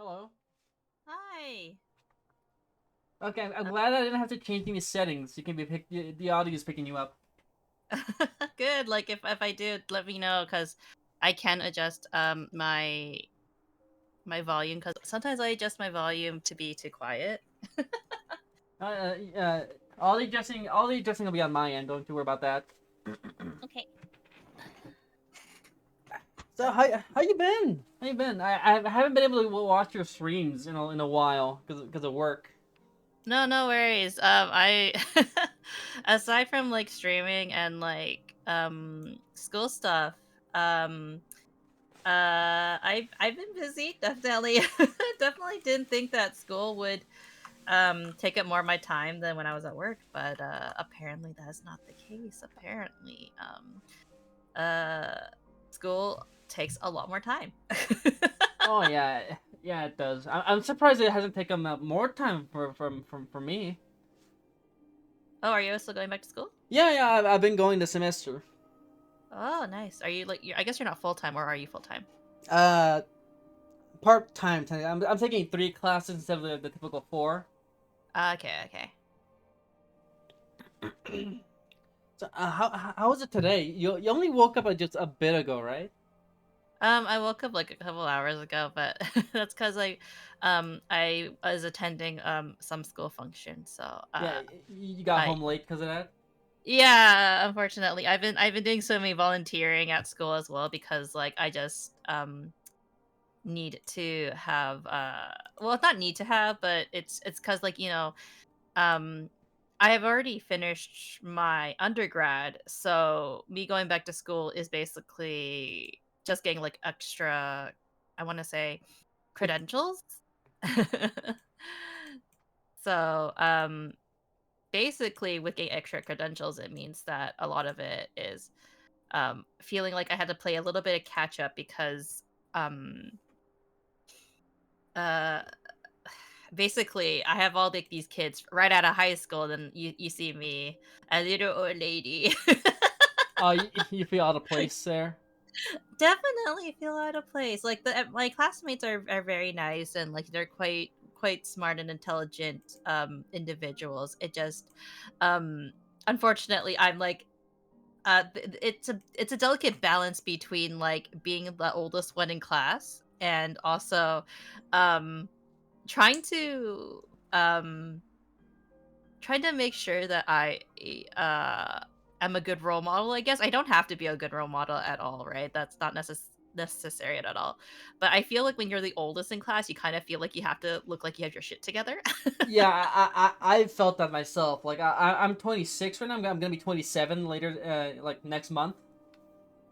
Hello. Hi. Okay, I'm Uh, glad I didn't have to change any settings. You can be the audio is picking you up. Good. Like if I do, let me know because I can adjust my volume because sometimes I adjust my volume to be too quiet. Uh, uh, uh, all the adjusting will be on my end. Don't you worry about that. Okay. So how you been? How you been? I haven't been able to watch your streams in a while because of work. No worries. I aside from like streaming and like school stuff, um I've been busy, definitely. Definitely didn't think that school would take up more of my time than when I was at work, but apparently that's not the case. Apparently uh school takes a lot more time. Oh yeah, yeah it does. I'm surprised it hasn't taken up more time for me. Oh, are you still going back to school? Yeah, I've been going this semester. Oh, nice. Are you like I guess you're not full time, or are you full time? Uh, Part time. I'm taking 3 classes instead of the typical 4. Okay. So how was it today? You only woke up just a bit ago, right? I woke up like a couple hours ago, but that's because I was attending some school function. So Yeah, you got I home late because of that. yeah, unfortunately, I've been doing so many volunteering at school as well because like I just need to have well, not need to have, but it's because like um I have already finished my undergrad, so me going back to school is basically just getting like extra, I want to say, It, credentials. So basically with getting extra credentials, it means that a lot of it is feeling like I had to play a little bit of catch up because um uh basically I have all like these kids right out of high school, then you see me, a little old lady. you feel out of place there. Definitely feel out of place. Like my classmates are very nice and like they're quite smart and intelligent individuals. It just um unfortunately I'm like it's a delicate balance between like being the oldest one in class and also um trying to um trying to make sure that I am a good role model. I guess I don't have to be a good role model at all, right? That's not necessary at all. But I feel like when you're the oldest in class, you kind of feel like you have to look like you have your shit together. Yeah, I felt that myself. Like I'm 26 right now. I'm gonna be 27 later, like next month.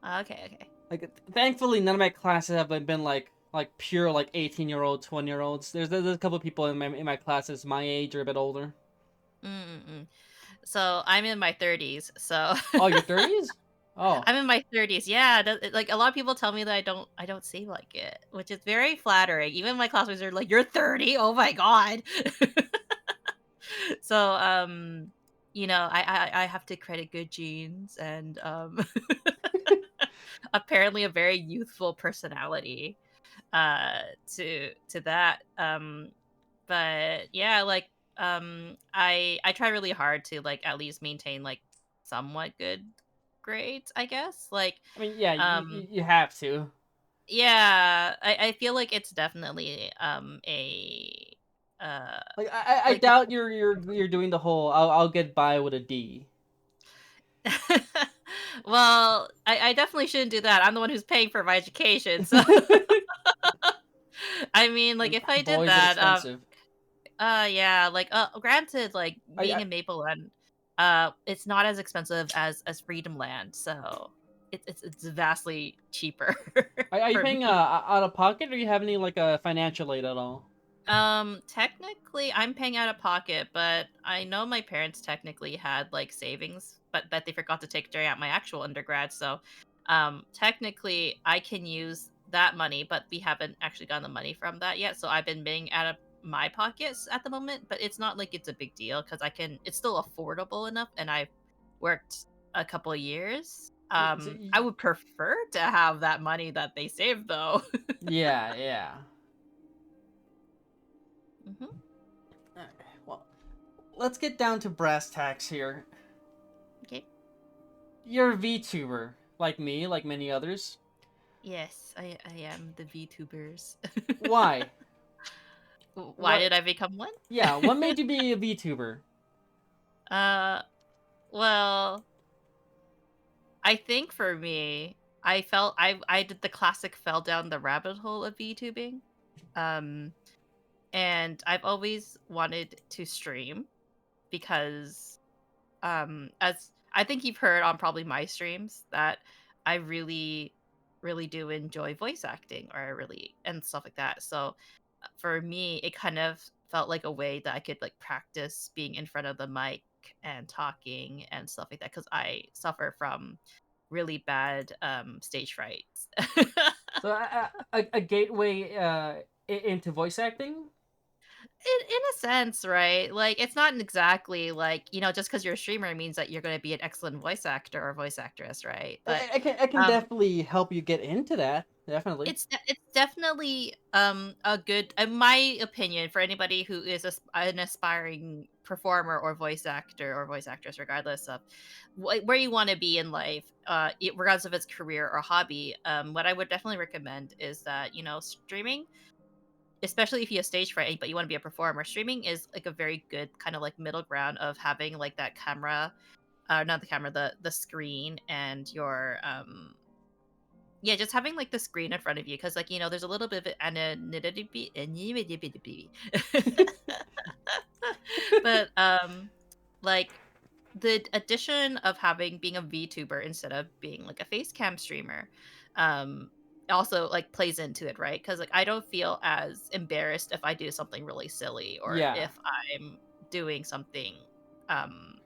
Okay. Like thankfully, none of my classes have been like pure like 18-year-old, 20-year-olds. There's a couple of people in my classes my age or a bit older. Mm-mm. So I'm in my 30s. So Oh, your 30s? Oh, I'm in my 30s. Yeah, like a lot of people tell me that I don't seem like it, which is very flattering. Even my classmates are like, "You're 30? Oh my god." So I have to credit good genes and apparently a very youthful personality uh to that. But yeah, like I try really hard to like at least maintain like somewhat good grades, I guess. Like I mean, yeah, um you have to. yeah, I feel like it's definitely a uh Like I like doubt you're doing the whole I'll get by with a D. well, I definitely shouldn't do that. I'm the one who's paying for my education. So I mean, like if I did Boy, is it that, expensive. yeah, like granted, like being I in Maple Land, it's not as expensive as Freedom Land, so it's vastly cheaper are you for paying me. out of pocket or you have any like a financial aid at all? Technically, I'm paying out of pocket, but I know my parents technically had like savings, but that they forgot to take during out my actual undergrad. So, technically, I can use that money, but we haven't actually gotten the money from that yet. So I've been paying out of my pockets at the moment, but it's not like it's a big deal because I can. It's still affordable enough, and I've worked a couple of years. So I would prefer to have that money that they saved, though. yeah, yeah. Hmm. Okay, well, let's get down to brass tacks here. Okay. You're a VTuber, like me, like many others. Yes, I am the VTubers. Why? Why What? did I become one? Yeah, what made you be a VTuber? uh, well, I think for me, I did the classic fell down the rabbit hole of VTubing. Um, and I've always wanted to stream because as I think you've heard on probably my streams that I really do enjoy voice acting or I really and stuff like that. So for me it kind of felt like a way that I could like practice being in front of the mic and talking and stuff like that cuz I suffer from really bad stage frights. So, a gateway into voice acting? In a sense, right? Like, it's not exactly like, just because 'cause you're a streamer means that you're gonna be an excellent voice actor or voice actress, right? But, I can um, definitely help you get into that. Definitely. it's definitely, a good in my opinion, for anybody who is an aspiring performer or voice actor or voice actress, regardless of where you wanna be in life, regardless of its career or hobby, what I would definitely recommend is that, streaming. Especially if you have stage fright, but you wanna be a performer, streaming is, like, a very good kind of, like, middle ground of having, like, that camera not the camera, the screen and your, yeah, just having, like, the screen in front of you, because like, there's a little bit of anonymity. But, like, the addition of being a VTuber instead of being, like, a face cam streamer, um, also, like, plays into it, right? Because like, I don't feel as embarrassed if I do something really silly or Yeah. if I'm doing something, um,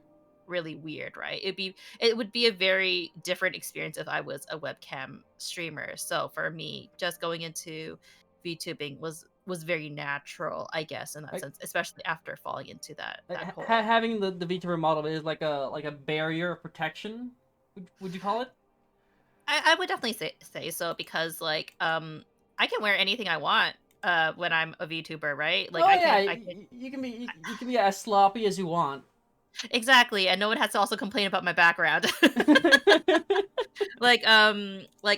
really weird, right? It would be a very different experience if I was a webcam streamer. So for me, just going into VTubing was very natural, I guess, in that Like, sense, especially after falling into like that hole. having the VTuber model is like a barrier of protection. Would you call it? I would definitely say so because like I can wear anything I want when I'm a VTuber, right? Like Oh yeah, I can you can be as sloppy as you want. exactly, and no one has to also complain about my background. Like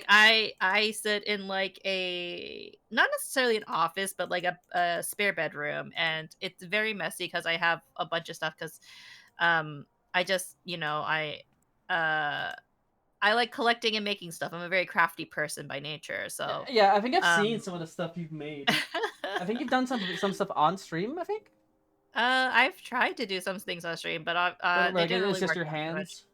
I sit in like a not necessarily an office but like a spare bedroom, and it's very messy because I have a bunch of stuff because um I just uh I like collecting and making stuff. I'm a very crafty person by nature, so Yeah, I think I've seen um some of the stuff you've made. I think you've done some stuff on stream. I think, I've tried to do some things on stream, but but they like didn't it's really just work your out too much. hands.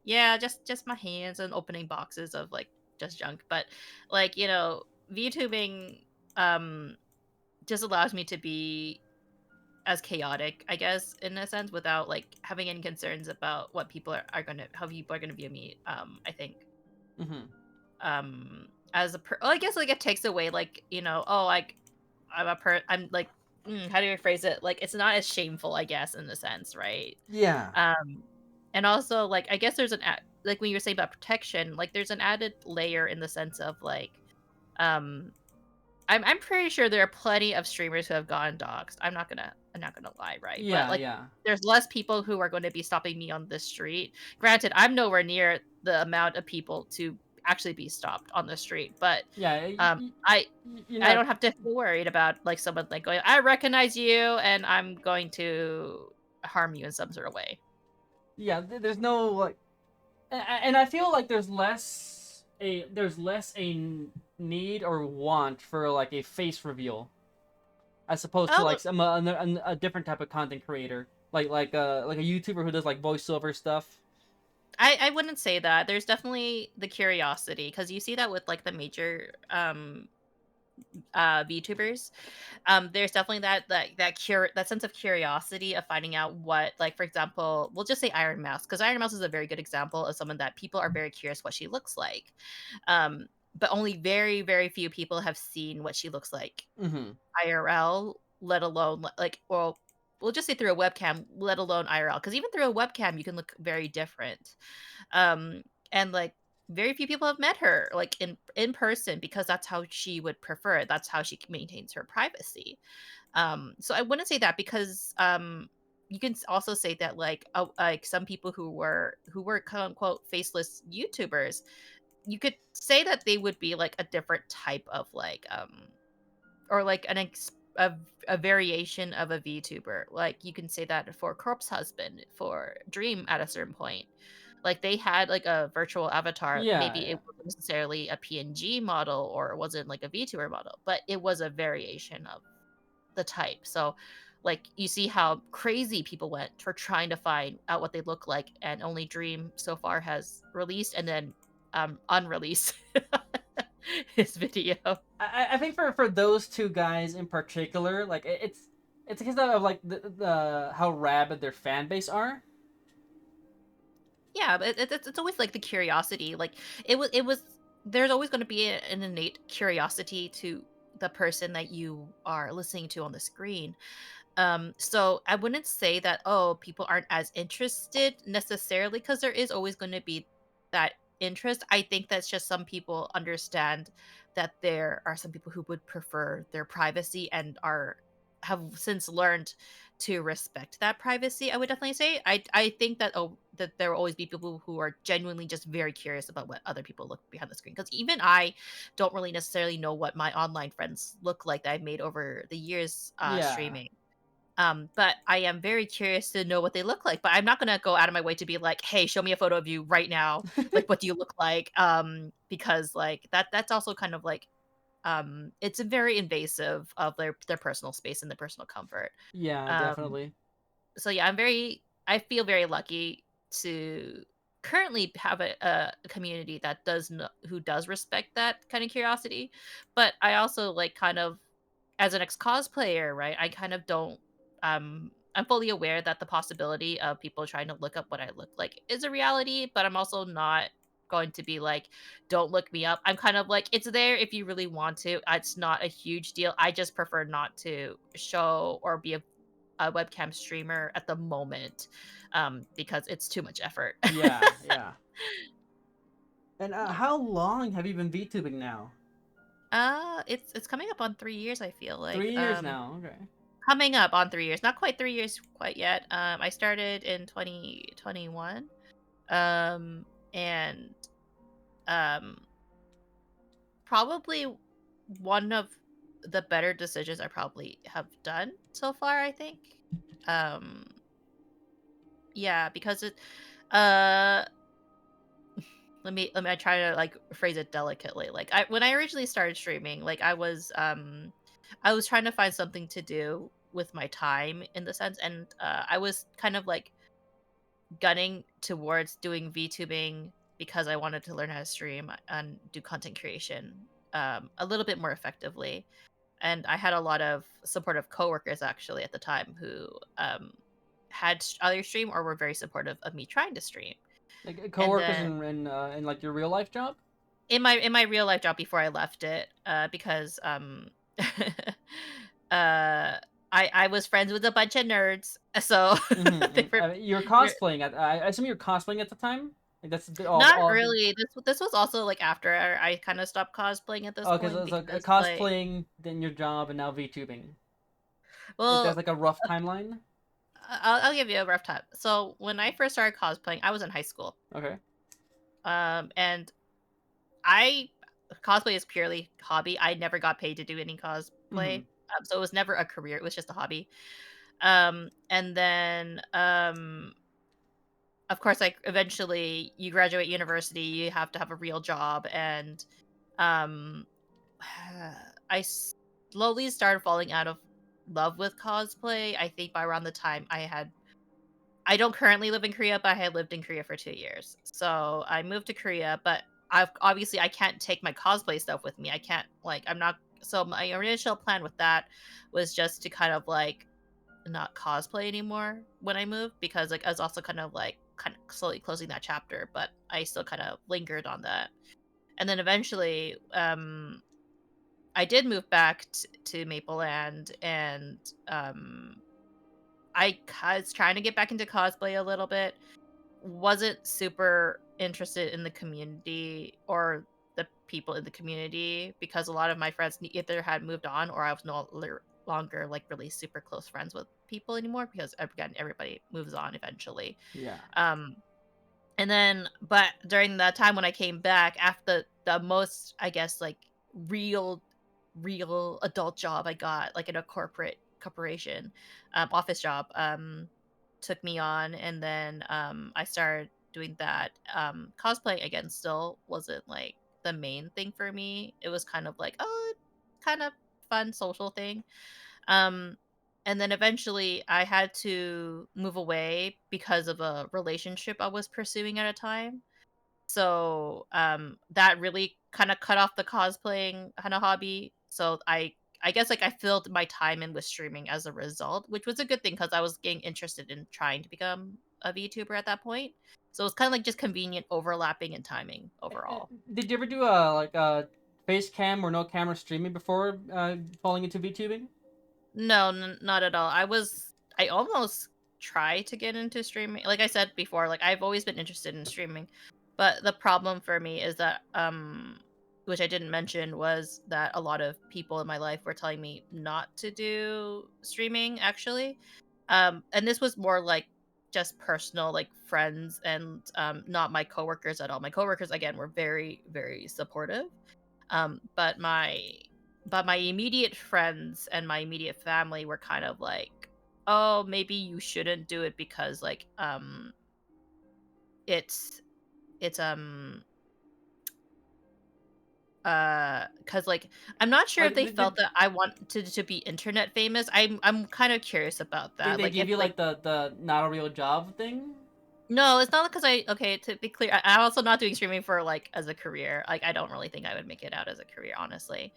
Yeah, just my hands and opening boxes of like just junk. But like, VTubing um just allows me to be as chaotic, I guess, in a sense, without like having any concerns about what people are gonna how people are gonna view me. I think Hmm. as well, I guess like it takes away like, oh like I'm like how do I phrase it? Like it's not as shameful, I guess, in a sense, right? Yeah. Um, and also, like, I guess there's like when you were saying about protection, like there's an added layer in the sense of like, um, I'm pretty sure there are plenty of streamers who have gotten doxxed. I'm not gonna lie, right? But Yeah, like, yeah. there's less people who are going to be stopping me on the street. Granted, I'm nowhere near the amount of people to actually be stopped on the street, but Yeah, I you're I not. don't have to feel worried about like someone like going, I recognize you, and I'm going to harm you in some sort of way. Yeah, there's no like, and I feel like there's less need or want for like a face reveal as opposed to Oh, like a different type of content creator, like a YouTuber who does like voiceover stuff. I wouldn't say that. There's definitely the curiosity because you see that with like the major VTubers. There's definitely that sense of curiosity of finding out what, like, for example, we'll just say Iron Mouse, because Iron Mouse is a very good example of someone that people are very curious what she looks like. Um, but only very, very few people have seen what she looks like Hmm. IRL, let alone like, well, we'll just say through a webcam, let alone IRL. Because even through a webcam, you can look very different. Um, and like very few people have met her like in person because that's how she would prefer it. That's how she maintains her privacy. So I wouldn't say that because you can also say that like some people who were quote unquote faceless YouTubers, you could say that they would be like a different type of like or like a variation of a VTuber. Like you can say that for Corpse Husband, for Dream at a certain point. Like they had like a virtual avatar. Yeah, Maybe yeah. it wasn't necessarily a PNG model or it wasn't like a VTuber model, but it was a variation of the type. So like you see how crazy people went for trying to find out what they look like, and only Dream so far has released and then unreleased his video. I think for those two guys in particular, like it's a case of like the how rabid their fan base are. Yeah, but it's always like the curiosity. Like it was there's always going to be an innate curiosity to the person that you are listening to on the screen. So I wouldn't say that, oh, people aren't as interested necessarily, because there is always going to be that interest. I think that's just some people understand that there are some people who would prefer their privacy and are have since learned to respect that privacy. I would definitely say I think that, oh, that there will always be people who are genuinely just very curious about what other people look behind the screen, because even I don't really necessarily know what my online friends look like that I've made over the years Yeah, streaming. But I am very curious to know what they look like. But I'm not gonna go out of my way to be like, "Hey, show me a photo of you right now. Like, what do you look like?" Because like that's also kind of like it's a very invasive of their personal space and their personal comfort. yeah, Um, definitely. so yeah, I feel very lucky to currently have a community that who does respect that kind of curiosity. But I also like kind of, as an ex cosplayer, right? I kind of don't I'm fully aware that the possibility of people trying to look up what I look like is a reality, but I'm also not going to be like, don't look me up. I'm kind of like, it's there if you really want to. It's not a huge deal. I just prefer not to show or be a webcam streamer at the moment, because it's too much effort. Yeah, yeah. And Yeah. how long have you been VTubing now? It's coming up on 3 years. I feel like 3 years now. Okay. coming up on 3 years, not quite 3 years quite yet. I started in 2021, and um, probably one of the better decisions I probably have done so far. I think, um, yeah, because uh let me I try to like phrase it delicately. Like when I originally started streaming, like I was trying to find something to do with my time in the sense, and I was kind of like gunning towards doing VTubing because I wanted to learn how to stream and do content creation a little bit more effectively. And I had a lot of supportive coworkers actually at the time who had other stream or were very supportive of me trying to stream. Like And coworkers then in like your real life job. in my real life job before I left it, because I was friends with a bunch of nerds, so they were You're they're cosplaying at. I assume you're cosplaying at the time. Like that's the not all. really. This was also like after I kind of stopped cosplaying at this Okay, so point it's like because like, cosplaying, then your job, and now VTubing. If there's well, like a rough timeline. I'll give you a rough time. So when I first started cosplaying, I was in high school, Okay. and I cosplay is purely hobby. I never got paid to do any Mm-hmm. cosplay, so it was never a career. It was just a hobby. And then of course, like eventually you graduate university, you have to have a real job, and um, I slowly started falling out of love with cosplay. I think by around the time I don't currently live in Korea, but I had lived in Korea for 2 years. So I moved to Korea, but I can't take my cosplay stuff with me. I can't like I'm not. So my initial plan with that was just to kind of like not cosplay anymore when I moved, because like I was also kind of slowly closing that chapter, but I still kind of lingered on that. And then eventually, I did move back to Mapleland, and was trying to get back into cosplay a little bit. Wasn't super. interested in the community or the people in the community because a lot of my friends either had moved on or I was no longer like really super close friends with people anymore because again everybody moves on eventually. Yeah. Um and then but during the time when I came back after the most I guess like real real adult job I got like in a corporation office job took me on and then I started doing that cosplay again still wasn't like the main thing for me. It was kind of like oh kind of fun social thing. um and then eventually I had to move away because of a relationship I was pursuing at a time. So, that really kinda cut off the cosplaying kinda hobby. So I guess, like, I filled my time in with streaming as a result, which was a good thing because I was getting interested in trying to become a VTuber at that point. So it's kinda, like, just convenient overlapping and timing overall. Did you ever do a like a face cam or no camera streaming before falling into VTubing? No, not at all. I almost tried to get into streaming. Like I said before, like I've always been interested in streaming. But the problem for me is that which I didn't mention was that a lot of people in my life were telling me not to do streaming actually. And this was more like just personal like friends and not my coworkers at all. My coworkers again were very very supportive. Um, but my but my immediate friends and my immediate family were kind of like, "Oh, maybe you shouldn't do it because like it's it's cuz like I'm not sure if Like they felt that I wanted to be internet famous. I'm kind of curious about did that. they Like give if you like like the not a real job thing? no, it's not because I okay, to be clear, I'm also not doing streaming for, like, as a career, like, I don't really think I would make it out as a career, honestly.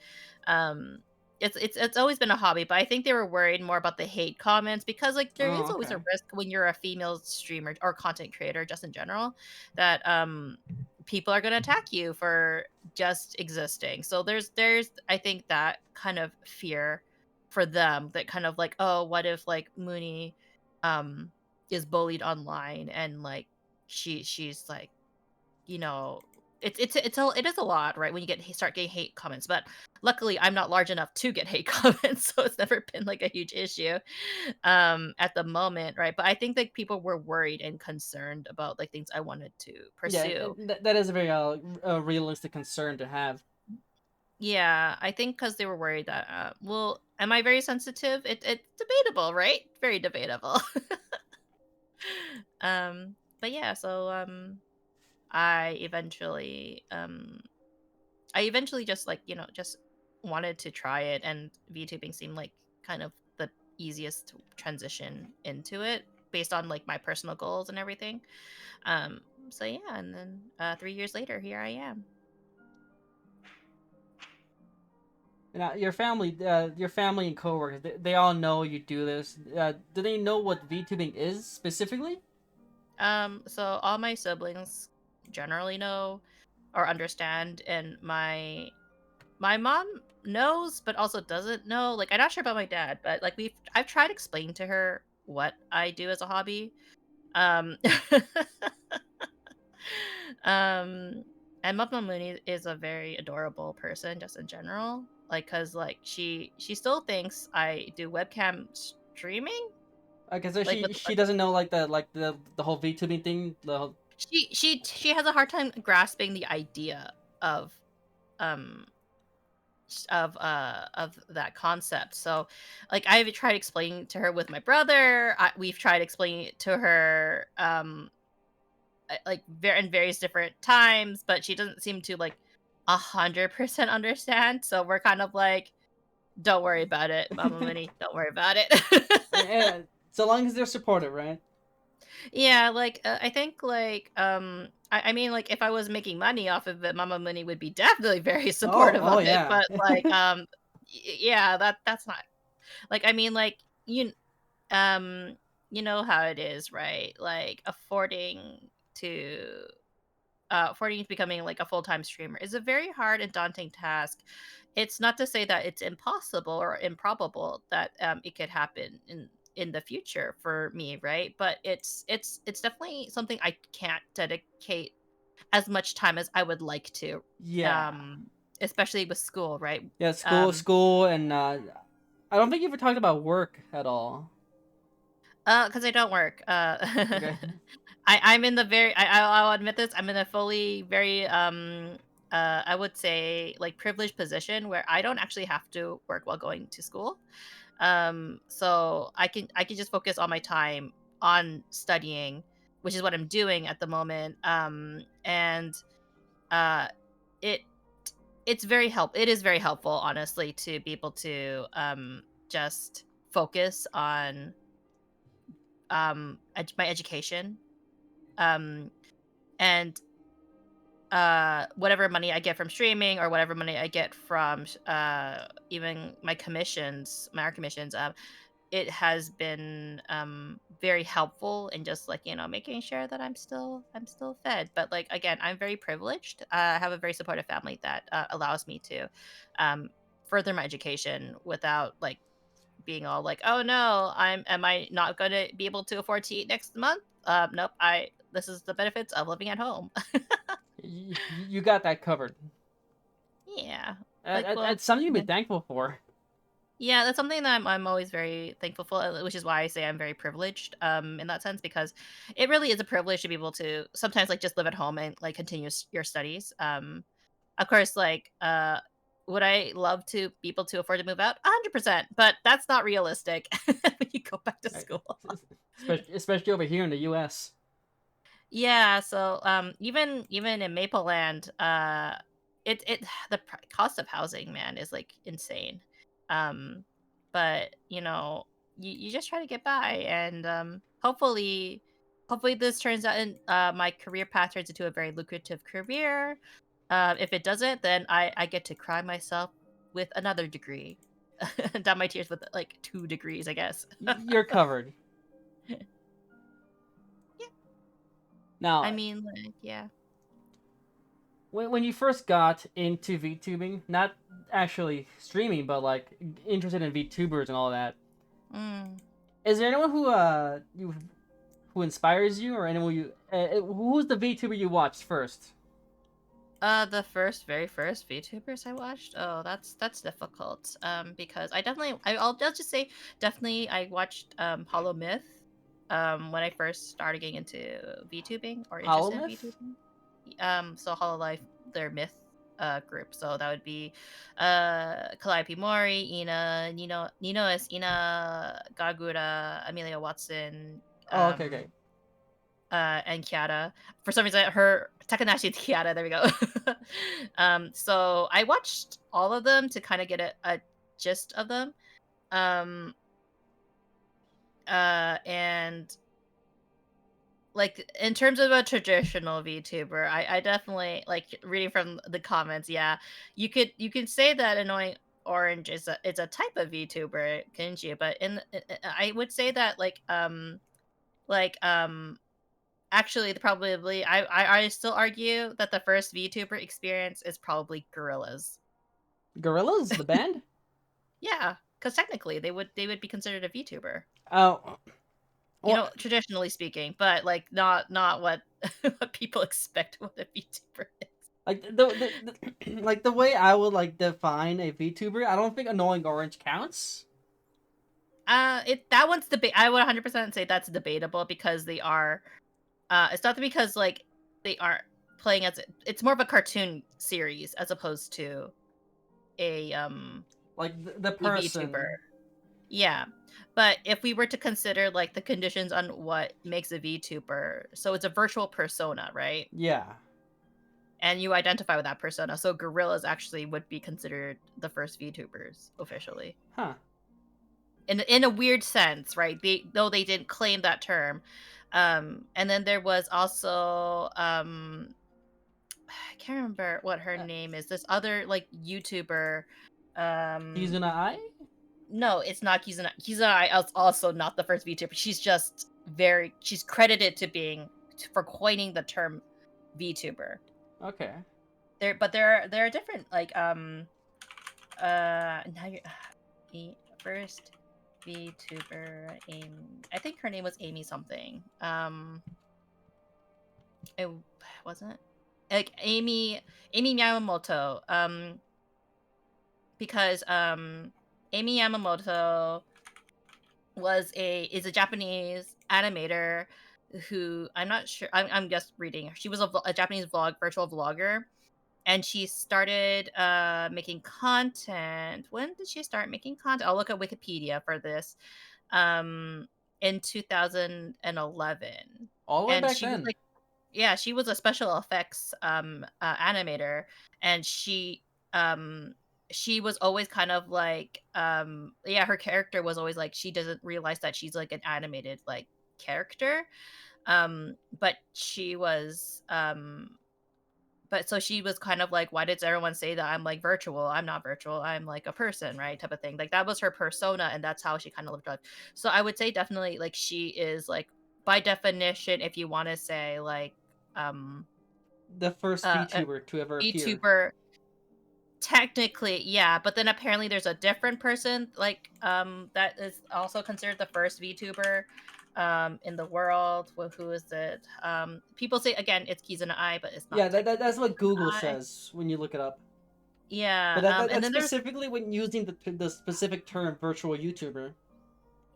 Um, it's always been a hobby, but I think they were worried more about the hate comments because, like, there is Oh, always a okay. risk when you're a female streamer or content creator just in general that, people are gonna attack you for just existing. So there's I think that kind of fear for them that kind of like, "Oh, what if, like, Mooney, um" is bullied online and like she's like you know it is a lot right when you start getting hate comments but luckily I'm not large enough to get hate comments so it's never been like a huge issue at the moment right but I think like people were worried and concerned about like things I wanted to Yeah, pursue. that is a very realistic concern to have. Yeah, I think because they were worried that well am I very sensitive it's debatable right very debatable. But yeah so I eventually I eventually just like, just wanted to try it and VTubing seemed like kind of the easiest transition into it based on like my personal goals and everything. Um so yeah, and then 3 years later here I am. Now, your family and coworkers, they all know you do this. Do they know what VTubing is specifically? So all my siblings generally know or understand and my mom knows but also doesn't know. Like I'm not sure about my dad, but like I've tried explaining to her what I do as a hobby. Um um and Mama Mooney is a very adorable person just in general. Like cuz like she still thinks I do webcam streaming Okay, so like with she doesn't know like the whole VTubing thing. she has a hard time grasping the idea of um of that concept. So like I've tried explaining to her with my brother. We've tried explaining it to her like in various different times, but she doesn't seem to like 100% understand. So we're kind of like, don't worry about it, Mama Minnie. Don't worry about it. So long as they're supportive, right? Yeah, like I think like I mean like if I was making money off of it, Mama Minnie would be definitely very Oh, supportive oh of it. yeah. But like yeah, that's not like I mean like um you know how it is, right? Like to affording to becoming like a full-time streamer is a very hard and daunting task. It's not to say that it's impossible or improbable that it could happen in the future for me, right? But it's definitely something I can't dedicate as much time as I would like to. Yeah. Um, Especially with school, right? Yeah, school, Um, school, and I don't think you ever talked about work at all. because I don't work. Okay. I'm in the very. I'll admit this. I'm in a fully very I would say like privileged position where I don't actually have to work while going to school. So I can just focus all my time on studying, which is what I'm doing at the moment. And uh, it it is very helpful, honestly, to be able to just focus on my education, um and whatever money I get from streaming or whatever money I get from even my commissions, my art commissions. It has been very helpful in just like, making sure that I'm still fed. But like, again, I'm very privileged. I have a very supportive family that allows me to um further my education without like being all like, oh no, am I not going to be able to afford to eat next month? Nope. I This is the benefits of living at home. You got that covered. Yeah. Like, well, That's something to be yeah. thankful for. Yeah, that's something that I'm always very thankful for, which is why I say I'm very privileged in that sense, because it really is a privilege to be able to sometimes like just live at home and like continue your studies. Of course, like would I love to be able to afford to move out? 100%, but that's not realistic when you go back to Right. school. Especially over here in the U.S. Yeah, so even in Maple Land, it the cost of housing, man, is like insane. Um, but you just try to get by, and hopefully this turns out in my career path turns into a very lucrative career. If it doesn't, then I get to cry myself with another degree, down my tears with like 2 degrees, I guess. You're covered. Yeah, I Now, mean, like, yeah. when you first got into VTubing, not actually streaming, but like interested in VTubers and all that, Mm. is there anyone who inspires you, or anyone who's the VTuber you watched first? The very first VTubers I watched. Oh, that's difficult. Because I'll just say definitely I watched Hollow Myth when I first started getting into VTubing or Hollow interested in Myth? VTubing. So Hollow Life, their Myth group. So that would be Calliope Mori, Nino is Ina, Gagura, Amelia Watson, Oh, okay, okay. and Kiara. For some reason, her Takanashi Kiara. There we go. So I watched all of them to kind of get a gist of them. Um, and like in terms of a traditional VTuber, I definitely like reading from the comments. Yeah, you can say that Annoying Orange is a type of VTuber, couldn't you? But I would say that like actually, probably I still argue that the first VTuber experience is probably Gorillas. Gorillas, the band? Yeah, because technically they would be considered a VTuber. Oh, well, Traditionally speaking, but like not what what people expect what a VTuber is. like like the way I would like define a VTuber, I don't think Annoying Orange counts. It that one's debate. I would 100% say that's debatable because they are. It's not because like they aren't playing as it's more of a cartoon series as opposed to a Like the a VTuber. person. Yeah. But if we were to consider like the conditions on what makes a VTuber, so it's a virtual persona, right? Yeah. And you identify with that persona. So gorillas actually would be considered the first VTubers officially. Huh. In a weird sense, right? Though they didn't claim that term. And then there was also I can't remember what her Uh, name is. This other like YouTuber Kizuna Ai? no, it's not Kizuna. Kizuna is also not the first VTuber. She's credited to being for coining the term VTuber. Okay. There are different like now you're first VTuber Amy. I think her name was Amy something. It wasn't. like Amy Yamamoto, because Amy Yamamoto is a Japanese animator who I'm not sure. I'm just reading. She was a Japanese virtual vlogger, and she started making content. When did she start making content? I'll look at Wikipedia for this. Um, in 2011, All the way and back she was then. like, yeah, she was a special effects animator, and um she was always kind of like yeah, her character was always like she doesn't realize that she's like an animated like character. But she was kind of like, why does everyone say that I'm like virtual? I'm not virtual. I'm like a person, right? Type of thing. Like that was her persona, and that's how she kind of lived life. So I would say definitely like she is like by definition, if you want to say like um The first a VTuber to ever appear. VTuber, technically, yeah. But then apparently there's a different person like that is also considered the first VTuber in the world. Well, who is it? People say again it's Kizuna Ai, but it's Yeah, not technically that's what Google Kizuna Ai. says when you look it up. Yeah, But and that's then there's specifically when using the specific term virtual YouTuber.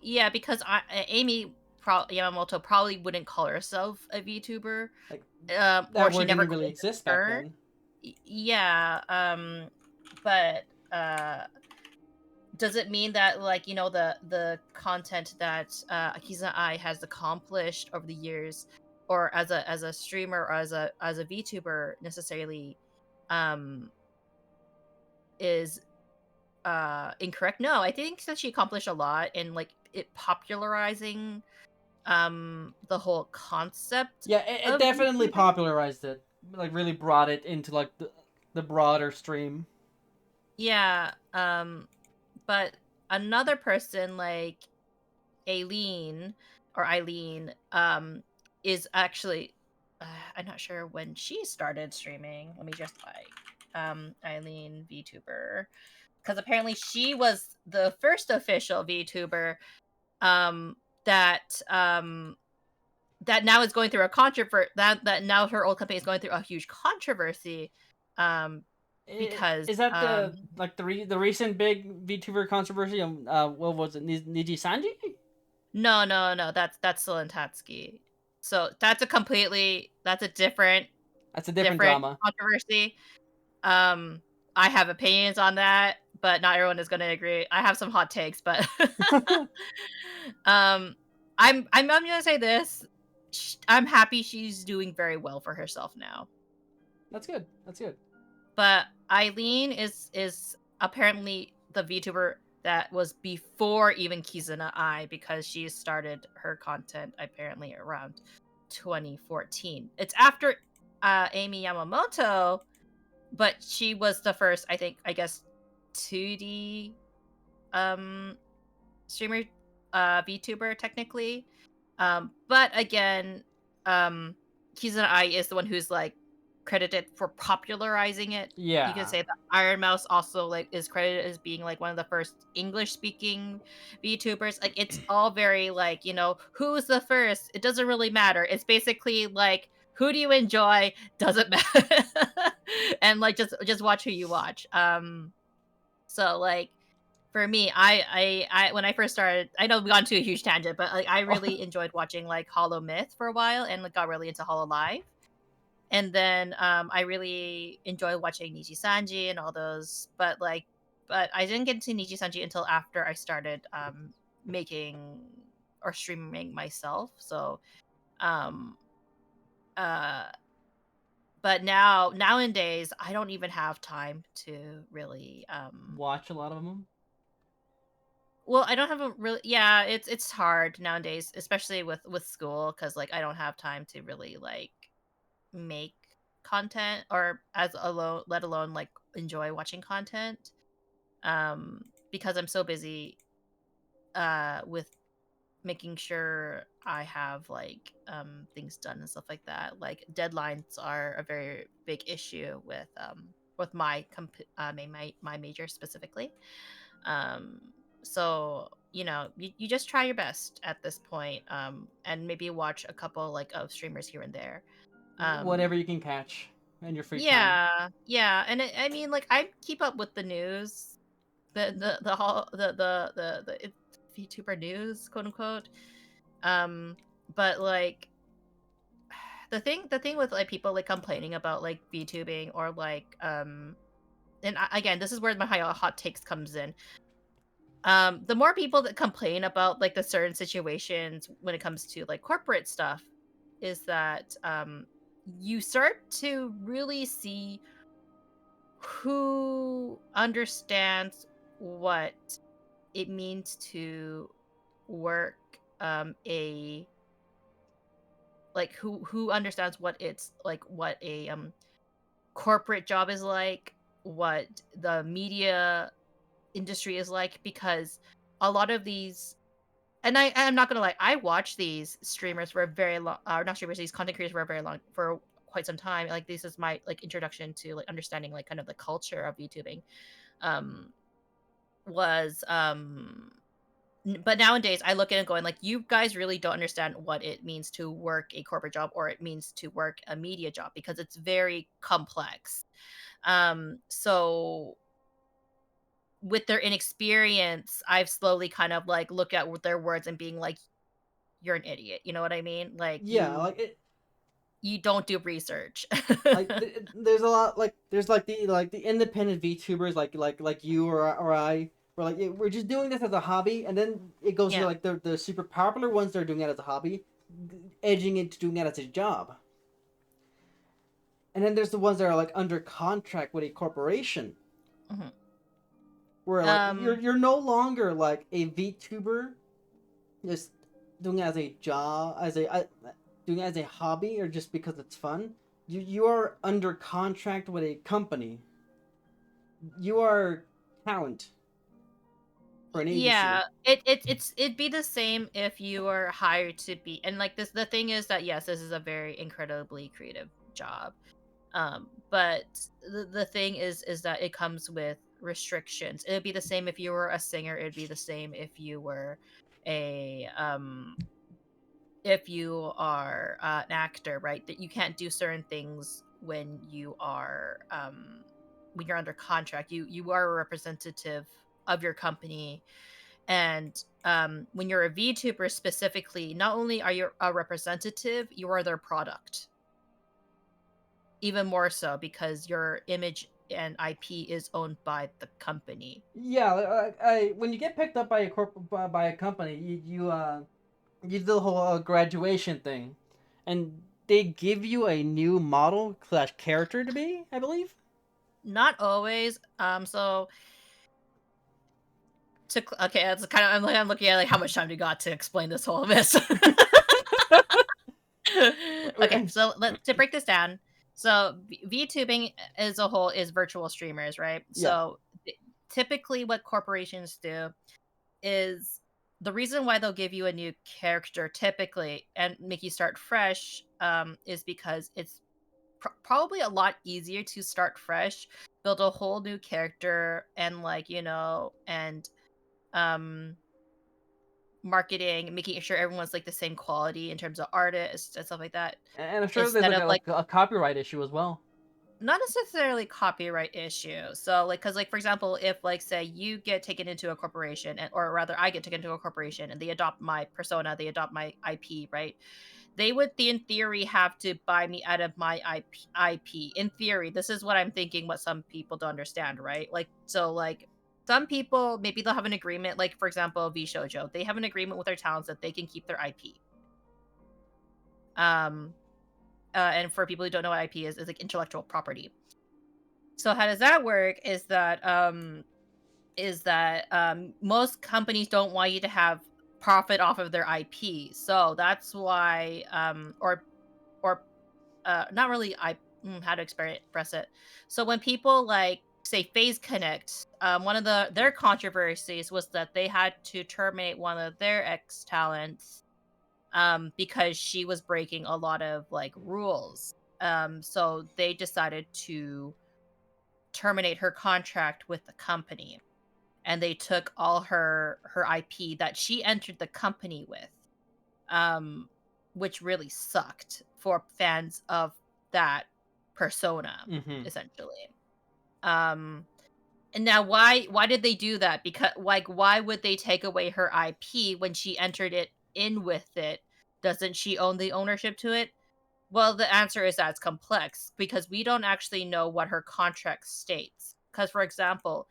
yeah, because Amy Yamamoto probably wouldn't call herself a VTuber, Like or that she word never didn't really coined the exist back term. then. Yeah, but does it mean that like the content that Akiza Ai has accomplished over the years, or as a streamer or as a VTuber necessarily, um, is incorrect? No, I think that she accomplished a lot in like it popularizing the whole concept Yeah, it of definitely VTubing. popularized it. Like really brought it into like the broader stream. Yeah, but another person like Eileen is actually I'm not sure when she started streaming. Let me just like Eileen VTuber, because apparently she was the first official VTuber um that that now is going through a controversy, that now her old company is going through a huge controversy um because Is that the like the recent big VTuber controversy? What was it? Niji Sanji? no, that's still in Tatsuki. So that's a That's a different different drama. controversy. um I have opinions on that, but not everyone is going to agree. I have some hot takes, but um I'm going to say this. I'm happy she's doing very well for herself now. That's good. That's good. But Eileen is apparently the VTuber that was before even Kizuna Ai, because she started her content apparently around 2014. It's after Amy Yamamoto, but she was the first, I guess, 2D um streamer, VTuber technically. But again, um, Kizuna Ai is the one who's like credited for popularizing it. You could Yeah. say that Iron Mouse also like is credited as being like one of the first English speaking VTubers. Like it's all very like, who's the first? It doesn't really matter. It's basically like who do you enjoy? Doesn't matter. And like just watch who you watch. So like for me, I when I first started, I know we got into a huge tangent, but like I really enjoyed watching like Hollow Myth for a while, and like got really into Hollow Live. And then I really enjoyed watching Niji Sanji and all those, but I didn't get into Niji Sanji until after I started making or streaming myself. So um uh but nowadays I don't even have time to really Watch a lot of them. well, I don't have a really, yeah, it's hard nowadays, especially with school, cuz like I don't have time to really like make content, or as alone let alone like enjoy watching content because I'm so busy with making sure I have like things done and stuff like that. Like deadlines are a very big issue with my major specifically. So you just try your best at this point, and maybe watch a couple like of streamers here and there. Whatever you can catch. in your free time. Yeah, yeah, and I mean, like, I keep up with the news, the whole the it's VTuber news, quote unquote. Um, but like the thing with like people like complaining about like VTubing or like and again, this is where my hot takes comes in. The more people that complain about like the certain situations when it comes to like corporate stuff, is that you start to really see who understands what it means to work a like who understands what it's like what a corporate job is like, what the media industry is like, because a lot of these, and I'm not gonna lie, I watch these streamers for a very long, not streamers, these content creators for a very long, for quite some time. Like this is my like introduction to like understanding like kind of the culture of YouTubing. Um, was but nowadays I look at it going like, you guys really don't understand what it means to work a corporate job or it means to work a media job, because it's very complex. So with their inexperience, I've slowly kind of like look at their words and being like, you're an idiot. You know what I mean? Like Yeah, like it. you don't do research. There's a lot there's like the independent VTubers like you or I. We're like, yeah, we're just doing this as a hobby, and then it goes to Yeah. like the super popular ones that are doing it as a hobby, edging into doing that as a job. And then there's the ones that are like under contract with a corporation, Mhm. where like you're Um you're no longer like a VTuber, just doing it as a job, doing it as a hobby, or just because it's fun. You are under contract with a company. You are talent for an agency. yeah, it'd be the same if you were hired to be, and like this, the thing is that yes, this is a very incredibly creative job. But the thing is that it comes with restrictions. It'd be the same if you were a singer, it'd be the same if you were a if you are an actor, right? That you can't do certain things when you're under contract. You are a representative of your company, and when you're a VTuber specifically, not only are you a representative, you are their product. Even more so because your image and IP is owned by the company. Yeah, when you get picked up by by a company, you do the whole graduation thing, and they give you a new model slash character to be, I believe. Not always. So okay, that's kind of I'm looking at like how much time we got to explain this whole mess. Okay, so to break this down. So VTubing as a whole is virtual streamers, right? Yeah. So typically what corporations do is, the reason why they'll give you a new character typically and make you start fresh is because it's probably a lot easier to start fresh, build a whole new character, and like and um marketing, making sure everyone's like the same quality in terms of artists and stuff like that, And I'm sure there's instead like of like a copyright issue as well. not necessarily copyright issue. So like, because like for example, if like say you get taken into a corporation, or rather I get taken into a corporation and they adopt my persona, they adopt my IP, right? They would, in theory, have to buy me out of my IP. In theory, this is what I'm thinking. What some people don't understand, right? Like, so, like, some people maybe they'll have an agreement. Like, for example, V Shoujo, they have an agreement with their talents that they can keep their IP. Um, and for people who don't know what IP is like intellectual property. So how does that work? Is that most companies don't want you to have profit off of their IP. So that's why or not really how to express it. So when people like say Phase Connect, one of their controversies was that they had to terminate one of their ex talents because she was breaking a lot of like rules. So they decided to terminate her contract with the company, and they took all her IP that she entered the company with, um, which really sucked for fans of that persona, Mm-hmm. essentially. Um, and now why did they do that? Because like why would they take away her IP when she entered it in with it? Doesn't she own the ownership to it? Well, the answer is that it's complex because we don't actually know what her contract states. Because, for example,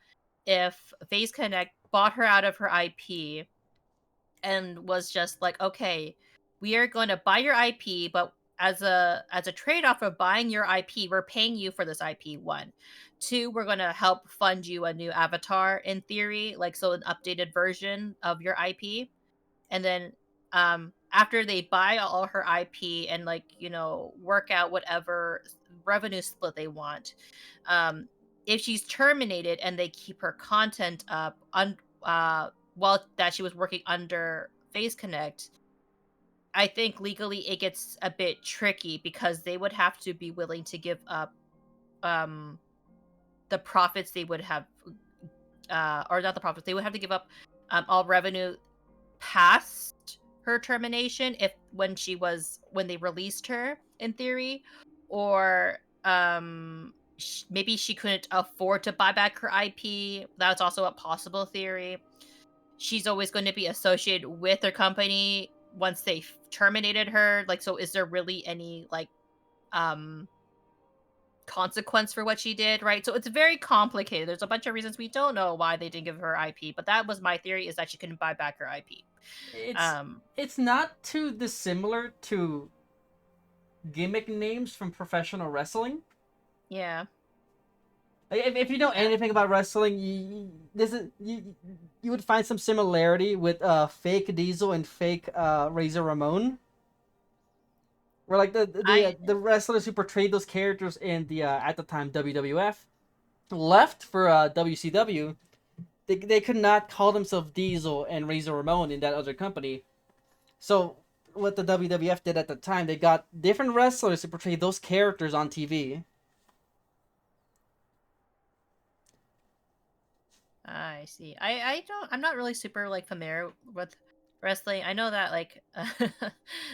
if Phase Connect bought her out of her IP and was just like, okay, we are going to buy your IP, but as a trade-off of buying your IP, we're paying you for this IP, one. Two, we're going to help fund you a new avatar in theory, like so an updated version of your IP. And then after they buy all her IP and like, work out whatever revenue split they want, um if she's terminated and they keep her content up while that she was working under Phase Connect, I think legally it gets a bit tricky because they would have to be willing to give up um the profits they would have or not the profits, they would have to give up all revenue past her termination if when they released her in theory, or maybe she couldn't afford to buy back her IP. That's also a possible theory. She's always going to be associated with her company once they terminated her, like, so is there really any like um consequence for what she did, right? So it's very complicated. There's a bunch of reasons we don't know why they didn't give her IP, but that was my theory, is that she couldn't buy back her IP. It's um it's not too dissimilar to gimmick names from professional wrestling. yeah. Like, if you know Yeah. anything about wrestling, you would find some similarity with fake Diesel and fake Razor Ramon, where like I the wrestlers who portrayed those characters in the at the time WWF left for WCW. They could not call themselves Diesel and Razor Ramon in that other company. So what the WWF did at the time, they got different wrestlers to portray those characters on TV. I see. I'm not really super like familiar with wrestling. I know that like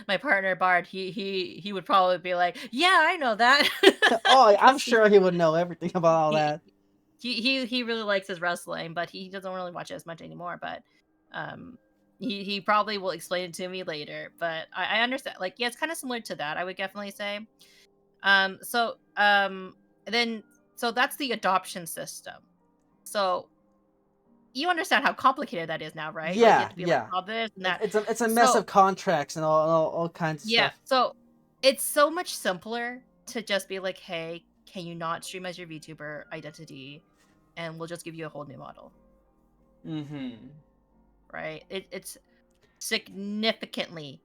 my partner Bard, he would probably be like, "Yeah, I know that." Oh, I'm Cuz sure he would know everything about all he that. he really likes his wrestling, but he doesn't really watch it as much anymore, but um he probably will explain it to me later, but I understand, like, yeah, it's kind of similar to that, I would definitely say. So then so that's the adoption system. So you understand how complicated that is now, right? Like, you have Yeah, to be like, yeah. all this and that. It's a mess So, of contracts and all kinds of yeah. stuff. So, it's so much simpler to just be like, "Hey, can you not stream as your VTuber identity? And we'll just give you a whole new model." Mm-hmm. Right? It's significantly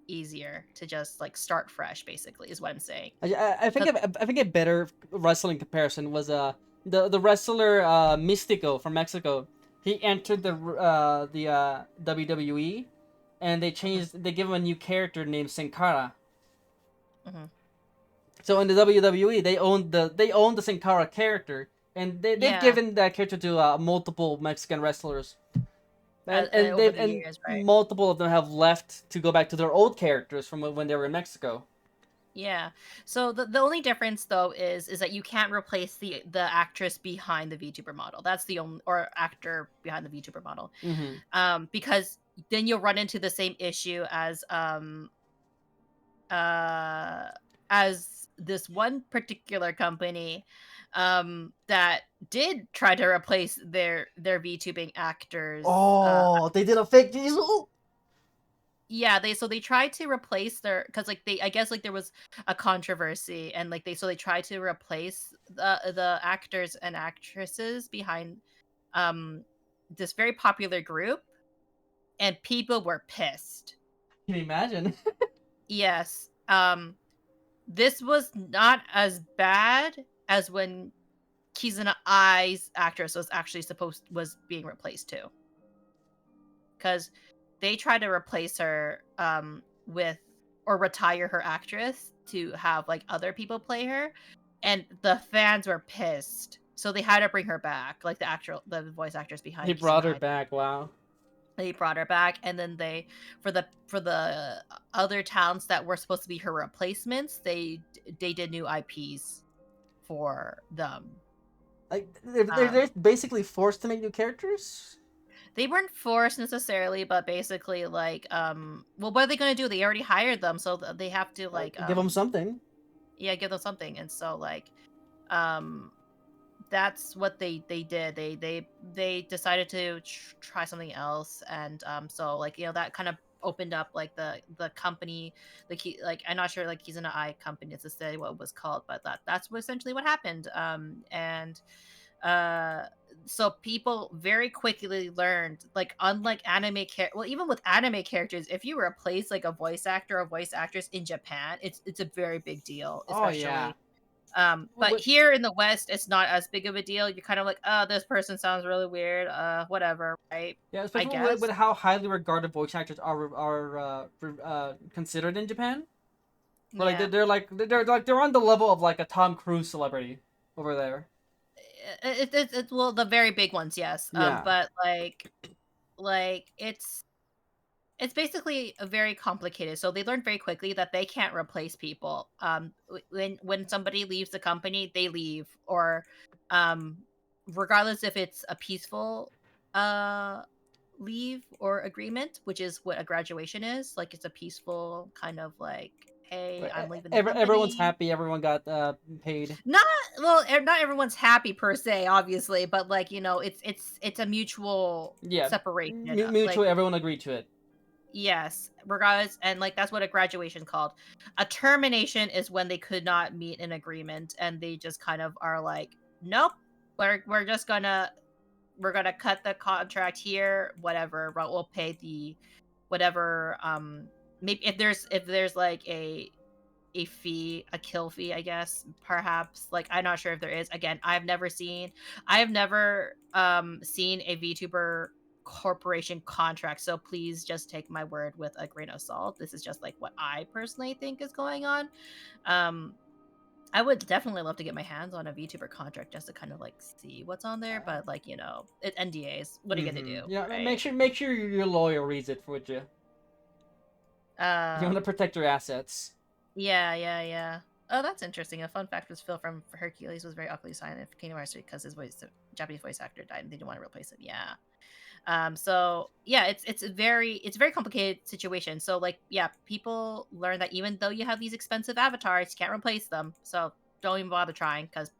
easier to just, like, start fresh, basically, is what I'm saying. I think 'Cause I think a better wrestling comparison was the wrestler Mystico from Mexico. He entered the WWE, and mhm, they give him a new character named Sin Cara. mhm. So in the WWE, they own the Sin Cara character, and they've Yeah, given that character to multiple Mexican wrestlers, over the and years, right? multiple of them have left to go back to their old characters from when they were in Mexico. Yeah. So the only difference though is that you can't replace the actress behind the VTuber model. That's the only, or actor behind the VTuber model. Mm-hmm. Because then you'll run into the same issue uh as this one particular company that did try to replace their VTubing actors. Oh, they did a fake Diesel. Yeah, they tried to replace their, because like I guess like there was a controversy, and like they tried to replace the actors and actresses behind um this very popular group, and people were pissed. Can you imagine? Yes. This was not as bad as when Kizuna Ai's actress was being replaced too. Because they tried to replace her with, or retire her actress to have like other people play her, and the fans were pissed, so they had to bring her back, like the voice actress They behind brought her Kizuna. back. Wow. They brought her back, and then they, for the other talents that were supposed to be her replacements, they did new IPs for them. Like they're basically forced to make new characters. They weren't forced necessarily, but basically like well, what are they going to do? They already hired them, so they have to like Give them something. yeah, give them something. And so like um that's what they did. They decided to try something else. And so like, you know, that kind of opened up like the company. Like he, like, I'm not sure, like he's in an I company to say what it was called, but that's what essentially what happened. And uh so people very quickly learned, like, unlike well, even with anime characters, if you replace like a voice actor or voice actress in Japan, it's a very big deal, Oh yeah. especially but here in the West, it's not as big of a deal. You're kind of like, oh, this person sounds really weird, whatever, right? Yeah, I especially with guess. how highly regarded voice actors considered in Japan. Where like Yeah. they're on the level of like a Tom Cruise celebrity over there. Well, the very big ones, yes. Yeah. But like it's basically a very complicated. So they learned very quickly that they can't replace people. When somebody leaves the company, they leave, or um, regardless if it's a peaceful uh leave or agreement, which is what a graduation is. Like, it's a peaceful kind of like, hey, I'm leaving the Everyone's company. happy. Everyone got paid. Not well, not everyone's happy per se, obviously, but like, you know, it's a mutual Yeah, separation. Like, mutually, everyone agreed to it. yes, regardless, and like that's what a graduation called. A termination is when they could not meet an agreement and they just kind of are like, nope, we're just gonna cut the contract here, whatever, but we'll pay the whatever maybe if there's like a fee, a kill fee, I guess, perhaps. Like, I'm not sure if there is. Again, I have never seen a VTuber corporation contract, so please just take my word with a grain of salt. This is just like what I personally think is going on. Um I would definitely love to get my hands on a VTuber contract just to kind of like see what's on there, but like, you know, it NDAs. What are you gonna do, Yeah, right? make sure your lawyer reads it for you. You want to Um, protect your assets. yeah, yeah, yeah. Oh, that's interesting. A fun fact was Phil from Hercules was very awkwardly silent in Kingdom Hearts because his Japanese voice actor died and they didn't want to replace him. Yeah. So yeah, it's a very complicated situation. So like, yeah, people learn that even though you have these expensive avatars, you can't replace them. So don't even bother trying because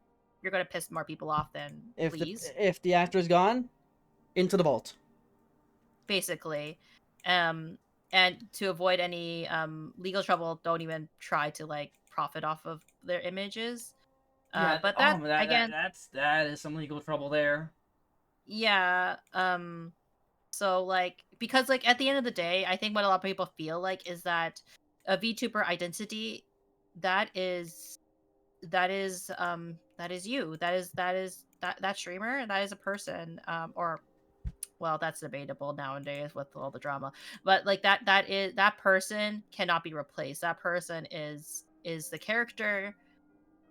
you're gonna piss more people off than please. If the actor is gone, into the vault. Basically. Um, and to avoid any legal trouble, don't even try to like profit off of their images. Yeah. But Oh, that again, that is some legal trouble there. yeah. So like, because like at the end of the day, I think what a lot of people feel like is that a VTuber identity, that is that is you. That streamer, that is a person. Or well, that's debatable nowadays with all the drama, but like that person cannot be replaced. That person is the character.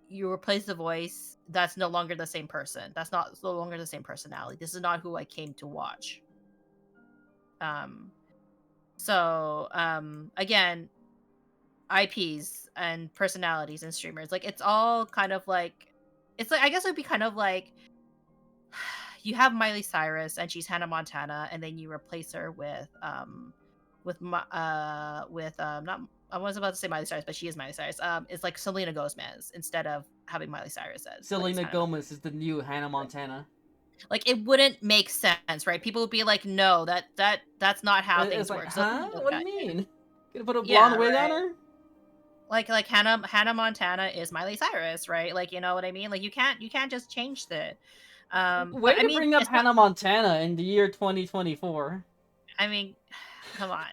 You replace the voice, that's no longer the same person. That's not no longer the same personality. This is not who I came to watch. um Again, IPs and personalities and streamers, like, it's all kind of like, it's like, I guess it would be kind of like, you have Miley Cyrus and she's Hannah Montana, and then you replace her with not, I was about to say Miley Cyrus, but she is Miley Cyrus. It's like Selena Gomez instead of having Miley Cyrus as Selena Hannah Montana. Gomez is the new Hannah Montana. Like, it wouldn't make sense, right? People would be like, no, that's not how It's things like, work. So huh? What do you mean? Gonna put a yeah, blonde wig on right. her? Like Hannah Montana is Miley Cyrus, right? Like, you know what I mean? Like, you can't just change that. But Way I to mean, bring up it's not. Hannah Montana in the year 2024. I mean, come on.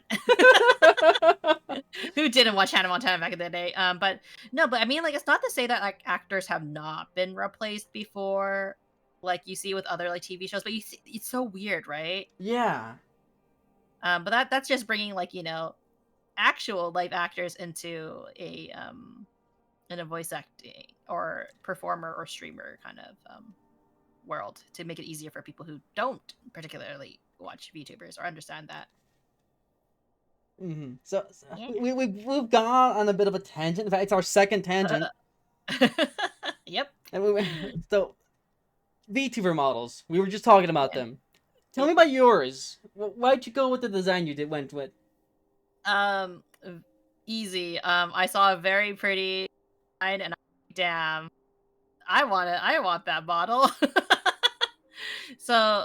Who didn't watch Hannah Montana back in the day? But no, but I mean, like, it's not to say that like actors have not been replaced before, like you see with other like TV shows. But you see, it's so weird, right? Yeah. But that's just bringing, like, you know, actual live actors into a voice acting or performer or streamer kind of world to make it easier for people who don't particularly watch VTubers or understand that. So Yeah. we've gone on a bit of a tangent. In fact, it's our second tangent. Yep. So VTuber models. We were just talking about Yeah. them. Tell me about yours. Why'd you go with the design you went with? Um, easy. I saw a very pretty design, and damn, I want it. I want that model. So,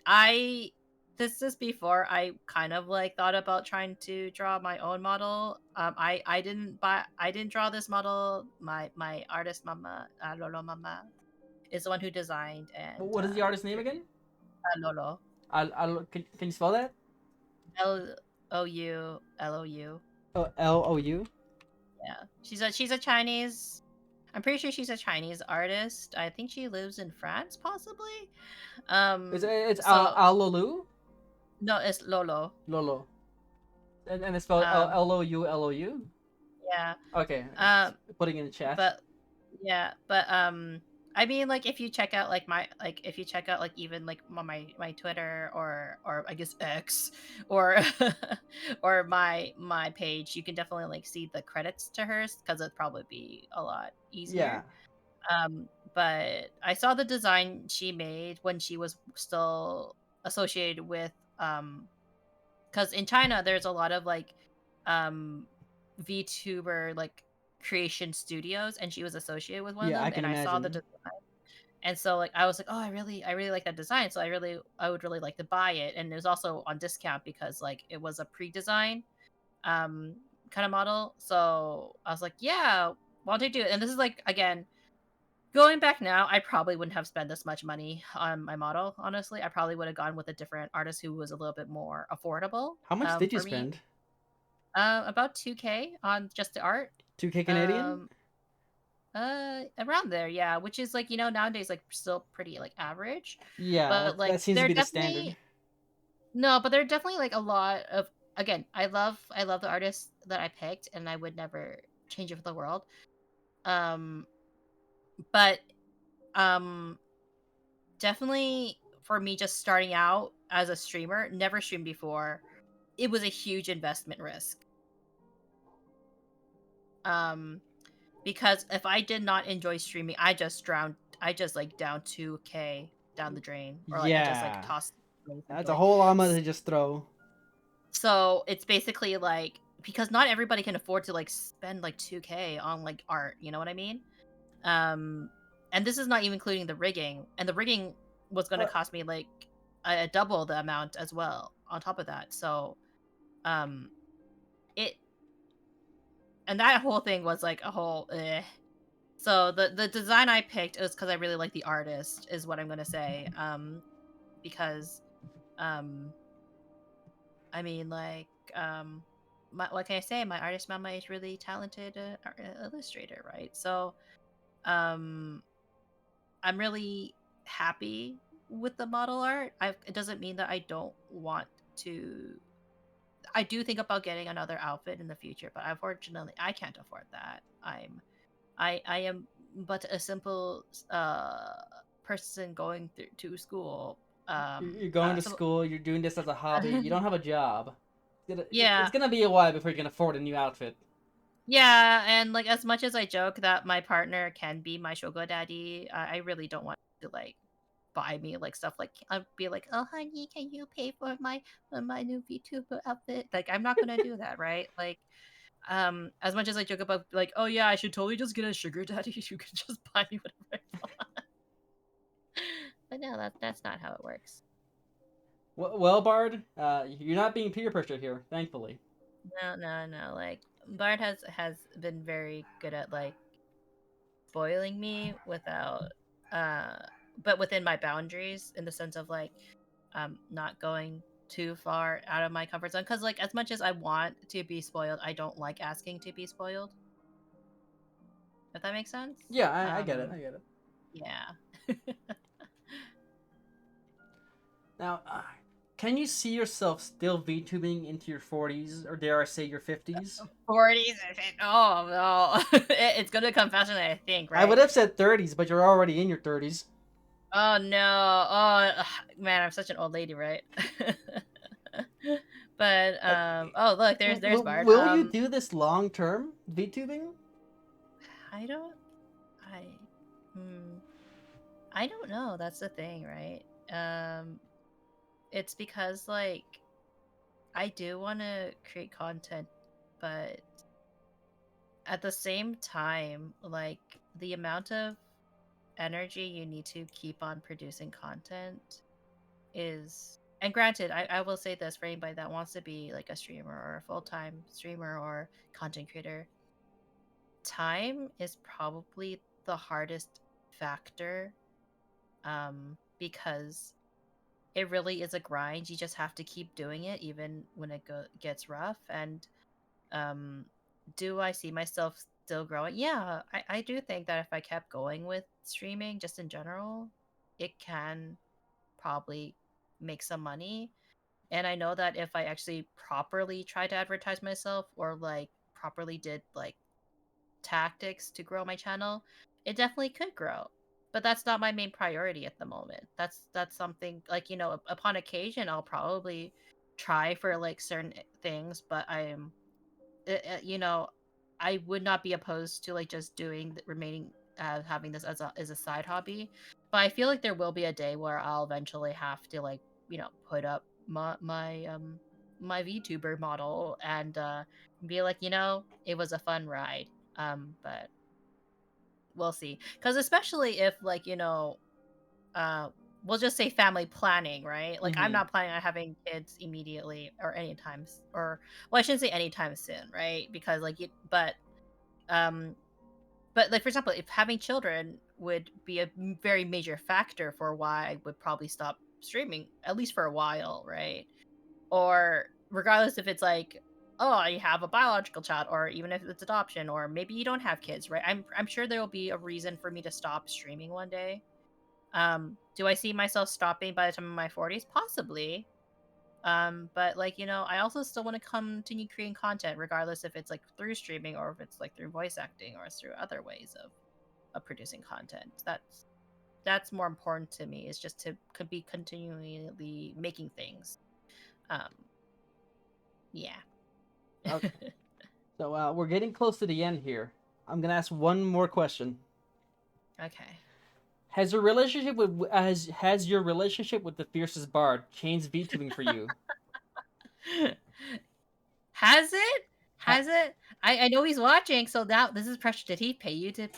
I this is before I kind of like thought about trying to draw my own model. I didn't draw this model. My artist mama, Lolo mama, is the one who designed and What is the artist name created again? Lolo. Can you spell that? Loulou. Oh, Lou. Yeah. She's a Chinese. I'm pretty sure she's a Chinese artist. I think she lives in France possibly. It's So Alolu no, it's Lolo. Lolo, and it's spelled Um Lou. yeah. Okay, Um putting in the chat. but yeah, but I mean like if you check out like if you check out like even like my Twitter or I guess X or or my page, you can definitely like see the credits to hers because it'd probably be a lot Yeah, easier. But I saw the design she made when she was still associated with because in China there's a lot of like um VTuber like creation studios, and she was associated with one of yeah, I them, can and I saw imagine. and so like I was like, oh, I really like that design, so I would really like to buy it, and it was also on discount because like it was a pre-design um kind of model, so I was like, yeah, why don't I do it? And this is like again going back now, I probably wouldn't have spent this much money on my model, honestly. I probably would have gone with a different artist who was a little bit more affordable, How much did you for me. spend? About 2K on just the art. 2K Canadian? Um, around there, yeah, which is like, nowadays like still pretty like average. Yeah, But like that seems to there be the standard. definitely no, but there are definitely like a lot of again, I love the artists that I picked and I would never change it for the world. Um, but um definitely for me just starting out as a streamer, never streamed before, it was a huge investment risk. Um because if I did not enjoy streaming, I just like down 2K down the drain, or like I just like Yeah, tossed that's a essentially. whole lot of money S- to just throw. So it's basically like because not everybody can afford to like spend like 2K on like art, you know what I mean? Um and this is not even including the rigging. And the rigging was going to Uh, cost me like a double the amount as well on top of that. So um it and that whole thing was like a whole So the design I picked is because I really like the artist, is what I'm gonna say. Because um, I mean, like what can I say? My artist mama is really talented illustrator, right? So um, I'm really happy with the model art. It doesn't mean that I don't want to. I do think about getting another outfit in the future, but unfortunately, I can't afford that. I am but a simple person going through to school. you're going to So school. You're doing this as a hobby. You don't have a job. It's yeah, gonna be a while before you can afford a new outfit. yeah, and like as much as I joke that my partner can be my sugar daddy, I really don't want to like buy me like stuff like I'd be like, oh honey, can you pay for my new VTuber outfit? Like I'm not gonna do that, right? Like as much as I joke about like, oh yeah, I should totally just get a sugar daddy, you can just buy me whatever I want. But no, that's not how it works. Well, Bard, you're not being peer pressured here, thankfully. No, no, no. Like Bart has been very good at like spoiling me without uh but within my boundaries, in the sense of like not going too far out of my comfort zone, cuz like as much as I want to be spoiled, I don't like asking to be spoiled. If that makes sense? Yeah, I get it. I get it. Yeah. Now, can you see yourself still VTubing into your 40s, or dare I say your 50s? 40s. Oh no. It's going to come faster than I think, I would right? have said 30s, but you're already in your 30s. Oh no. Oh ugh, man, I'm such an old lady, right? But Uh, oh look, there's Bart. will you do this long term VTubing? I don't Hmm. I don't know. That's the thing, right? It's because like I do want to create content, but at the same time, like the amount of energy you need to keep on producing content is, and granted, I will say this for anybody that wants to be like a streamer or a full-time streamer or content creator, time is probably the hardest factor, because it really is a grind. You just have to keep doing it even when gets rough. And um do I see myself still growing? Yeah, I do think that if I kept going with streaming just in general, it can probably make some money. And I know that if I actually properly tried to advertise myself, or like properly did like tactics to grow my channel, it definitely could grow. But that's not my main priority at the moment. That's something like, upon occasion I'll probably try for like certain things, but you know, I would not be opposed to like just doing remaining having this as a side hobby. But I feel like there will be a day where I'll eventually have to like, put up my VTuber model and be like, it was a fun ride. But we'll see. Cuz especially if like, uh we'll just say family planning, right? Like I'm Mm-hmm. not planning on having kids immediately or anytime or well, I shouldn't say anytime soon, right? Because like um but like for example, if having children would be a very major factor for why I would probably stop streaming at least for a while, right? Or regardless if it's like, oh, you have a biological child, or even if it's adoption, or maybe you don't have kids, right? I'm sure there will be a reason for me to stop streaming one day. Do I see myself stopping by the time of my 40s? Possibly. But like, I also still want to continue creating content, regardless if it's like through streaming or if it's like through voice acting or through other ways of producing content. That's more important to me, is just to could be continually making things. Um, yeah. Okay. So we're getting close to the end here. I'm gonna ask one more question. Okay. Has your relationship with the fiercest bard changed VTubing for you? Has it? Ha- Has it? I know he's watching, so now this is pressure. Did he pay you to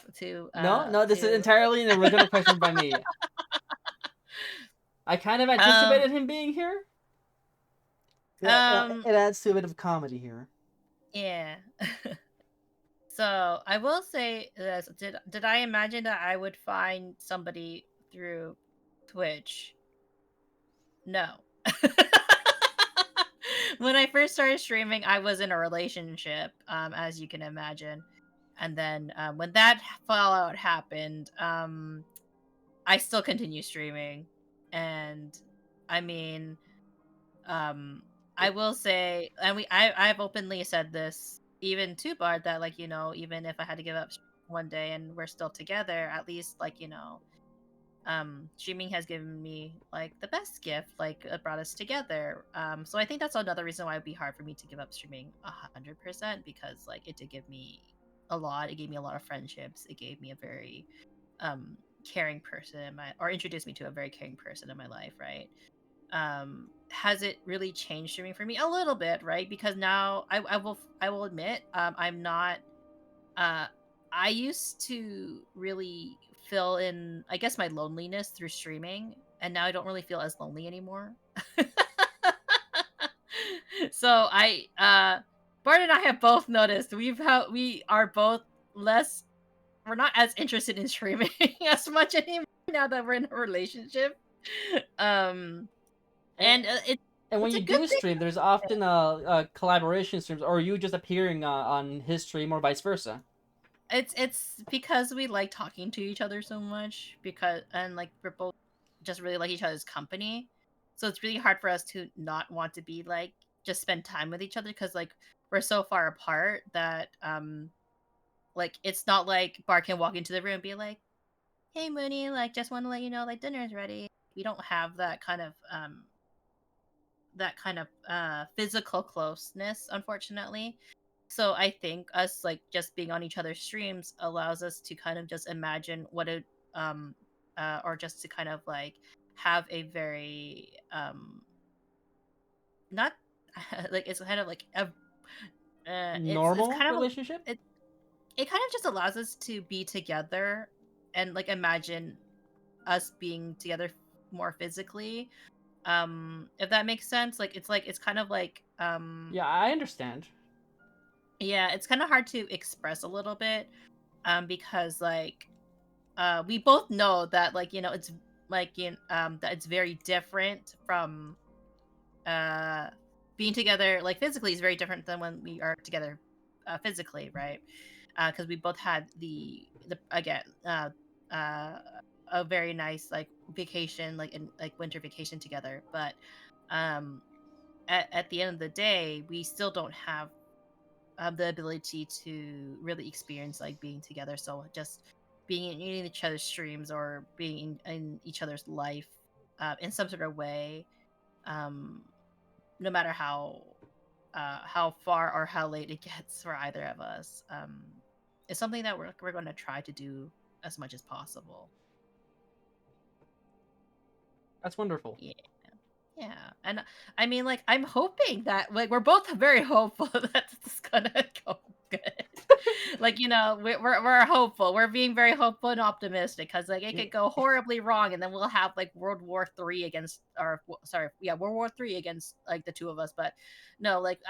no, no. This is to entirely an original question by me. I kind of um anticipated him being here. um It adds to a bit of comedy here. yeah. So I will say this: did I imagine that I would find somebody through Twitch? No. When I first started streaming, I was in a relationship, as you can imagine. And then when that fallout happened, I still continue streaming. And I mean, um, I will say, and I've openly said this even to Bard, that like, even if I had to give up one day and we're still together, at least like, streaming has given me like the best gift, like it brought us together. So I think that's another reason why it'd be hard for me to give up streaming 100%, because like it did give me a lot. It gave me a lot of friendships. It gave me a very caring person in my, or introduced me to a very caring person in my life, right? Has it really changed streaming for me? A little bit, right? Because now I will admit, I'm not uh I used to really fill in, I guess, my loneliness through streaming, and now I don't really feel as lonely anymore. So Bart and I have both noticed we are both less, we're not as interested in streaming as much anymore now that we're in a relationship. Um And, and and when it's a you good do thing. stream, there's often collaboration streams, or you just appearing on his stream, or vice versa. It's because we like talking to each other so much, because and like we're both just really like each other's company. So it's really hard for us to not want to be like just spend time with each other, because like we're so far apart that like it's not like Bart can walk into the room and be like, "Hey Mooney, like just want to let you know like dinner's ready." We don't have that kind of physical closeness, unfortunately. So I think us like just being on each other's streams allows us to kind of just imagine what or just to kind of like have a very not like it's kind of like a it's Normal kind of relationship? it it kind of just allows us to be together and like imagine us being together more physically, if that makes sense. Like it's kind of like Yeah, I understand. yeah, it's kind of hard to express a little bit, because like we both know that like it's like that it's very different from uh being together like physically is very different than when we are together physically, right? Because we both had the again uh a very nice like vacation, like in like winter vacation together, but um at the end of the day we still don't have the ability to really experience like being together. So just being in each other's streams or being in each other's life in some sort of way, um no matter how far or how late it gets for either of us, is something that we're going to try to do as much as possible. That's wonderful. Yeah. Yeah. And I mean, like, I'm hoping that, like, we're both very hopeful that it's gonna go good. Like, we're hopeful. We're being very hopeful and optimistic because, like, it Yeah, could go horribly wrong, and then we'll have like World War III against, or sorry, yeah, World War III against like the two of us. But no, like,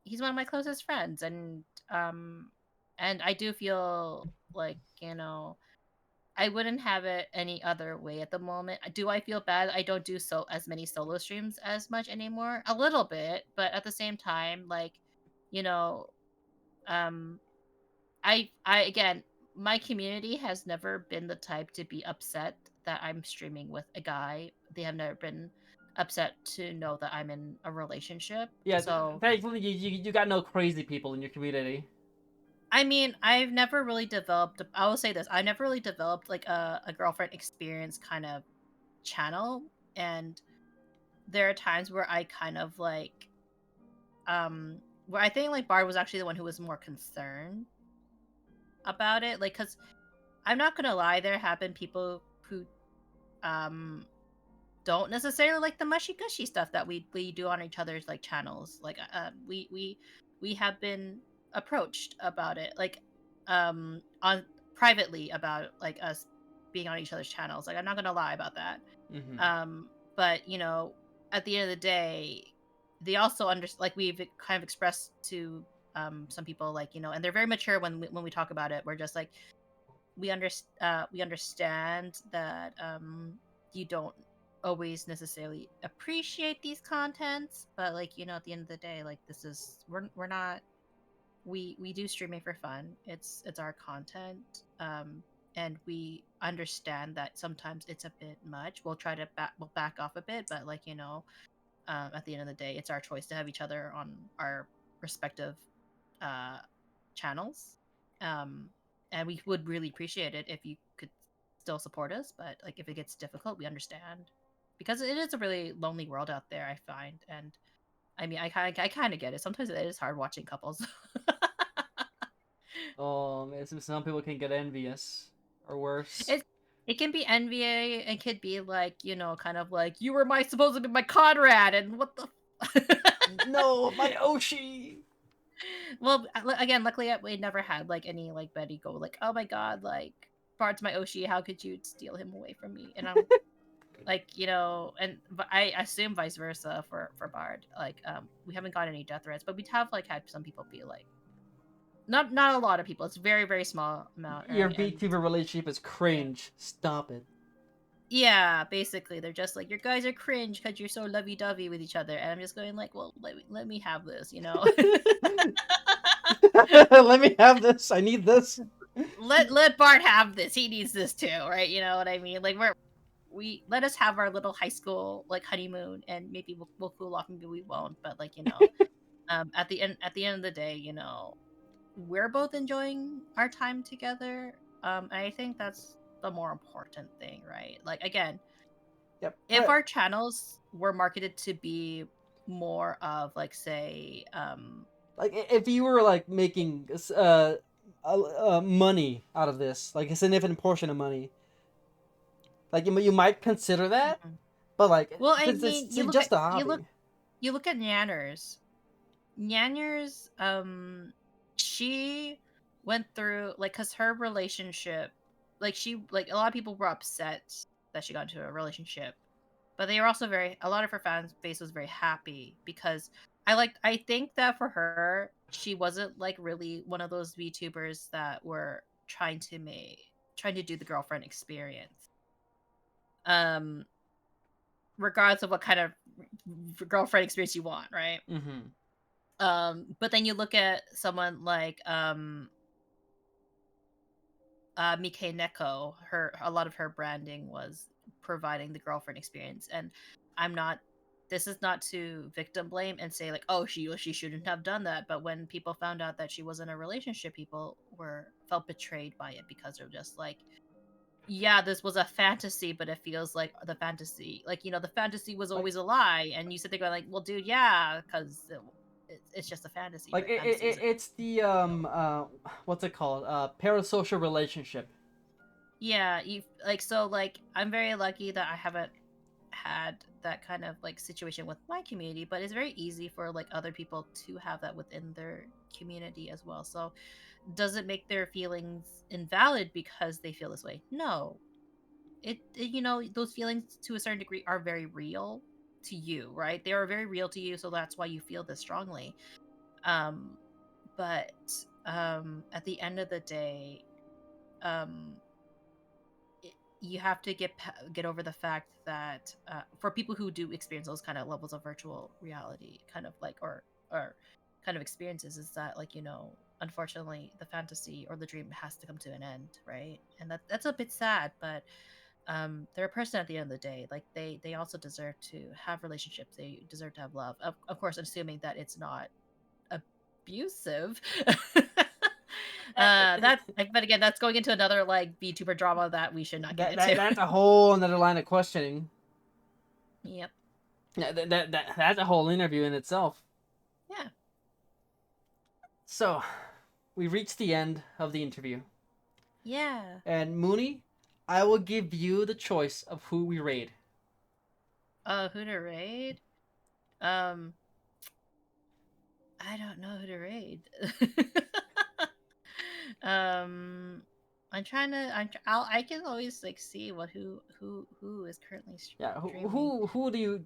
he's one of my closest friends, um, and I do feel like I wouldn't have it any other way at the moment. Do I feel bad I don't do so as many solo streams as much anymore? A little bit, but at the same time, like, you know, um I again, my community has never been the type to be upset that I'm streaming with a guy. They have never been upset to know that I'm in a relationship. yeah. So, Thankfully, you got no crazy people in your community. I mean, I've never really developed, I will say this, I never really developed like a girlfriend experience kind of channel. And there are times where I kind of like where I think like Bard was actually the one who was more concerned about it, like, because I'm not gonna lie, there have been people who um don't necessarily like the mushy gushy stuff that we do on each other's like channels. Like, we have been approached about it, like, on privately about like us being on each other's channels. Like, I'm not gonna lie about that. Hmm. But at the end of the day, they also like we've kind of expressed to some people, like, and they're very mature when we talk about it. We're just like, we understand that you don't always necessarily appreciate these contents, but like, at the end of the day, like, this is we're not we do streaming for fun. It's our content, and we understand that sometimes it's a bit much. We'll back off a bit, but like, at the end of the day, it's our choice to have each other on our respective uh channels. um and we would really appreciate it if you could still support us, but like, if it gets difficult, we understand, because it is a really lonely world out there, I find. And I mean, I kind of get it. Sometimes it is hard watching couples. Some people can get envious or worse. it it can be envy. It could be like, kind of like, you were my supposed to be my Conrad, and what the No, my Oshi. well, again, luckily we never had like any like Betty go like, oh my god, like, Bard's my Oshi, how could you steal him away from me? And I'm like, and but I assume vice versa for Bard. Like, we haven't got any death threats, but we have like had some people be like, not a lot of people. It's very very small amount, Your right? And VTuber relationship is cringe. Stop it. yeah, basically they're just like, your guys are cringe because you're so lovey dovey with each other, and I'm just going like, well, let me have this. Let me have this. I need this. Let Bart have this. He needs this too, right? You know what I mean? Like, we let us have our little high school like honeymoon, and maybe we'll cool off, maybe we won't. But like, at the end of the day, we're both enjoying our time together. And I think that's the more important thing, right? Like, again, Yep. if our channels were marketed to be more of like, say, Like if you were like making money out of this, like a significant portion of money. Like you might consider that, Mhm. but like Well, I since mean, it's just a hobby. you look at Nanners. Nanners, she went through like because her relationship, like a lot of people were upset that she got into a relationship, but they were also a lot of her fan base was very happy because I think that for her, she wasn't like really one of those VTubers that were trying to do the girlfriend experience. Um, regardless of what kind of girlfriend experience you want, right? Mm-hmm. But then you look at someone like Mike Neko, a lot of her branding was providing the girlfriend experience, and I'm not. This is not to victim blame and say like, oh, she shouldn't have done that. But when people found out that she was in a relationship, people were felt betrayed by it because they're just like, yeah, this was a fantasy, but it feels like the fantasy, like the fantasy was Like always a lie, and you sit there going like, well, dude, yeah, because it's just a fantasy, like but fantasy is it's the what's it called, parasocial relationship. yeah, you like so like I'm very lucky that I haven't had that kind of like situation with my community, but it's very easy for like other people to have that within their community as well. So does it make their feelings invalid because they feel this way? No. Those feelings to a certain degree are very real to you, right? They are very real to you, so that's why you feel this strongly. Um but at the end of the day, um you have to get over the fact that for people who do experience those kind of levels of virtual reality, kind of like or kind of experiences, is that like unfortunately the fantasy or the dream has to come to an end, right? And that's a bit sad, but they're a person at the end of the day. Like they also deserve to have relationships. They deserve to have love, of course, assuming that it's not abusive. But again, that's going into another like VTuber drama that we should not get into. That's a whole another line of questioning. Yep. Yeah, that's a whole interview in itself. Yeah. So, we reached the end of the interview. Yeah. And Mooney, I will give you the choice of who we raid. Who to raid? Um, I don't know who to raid. um, I'm trying to. I can always like see who is currently Yeah, streaming. who do you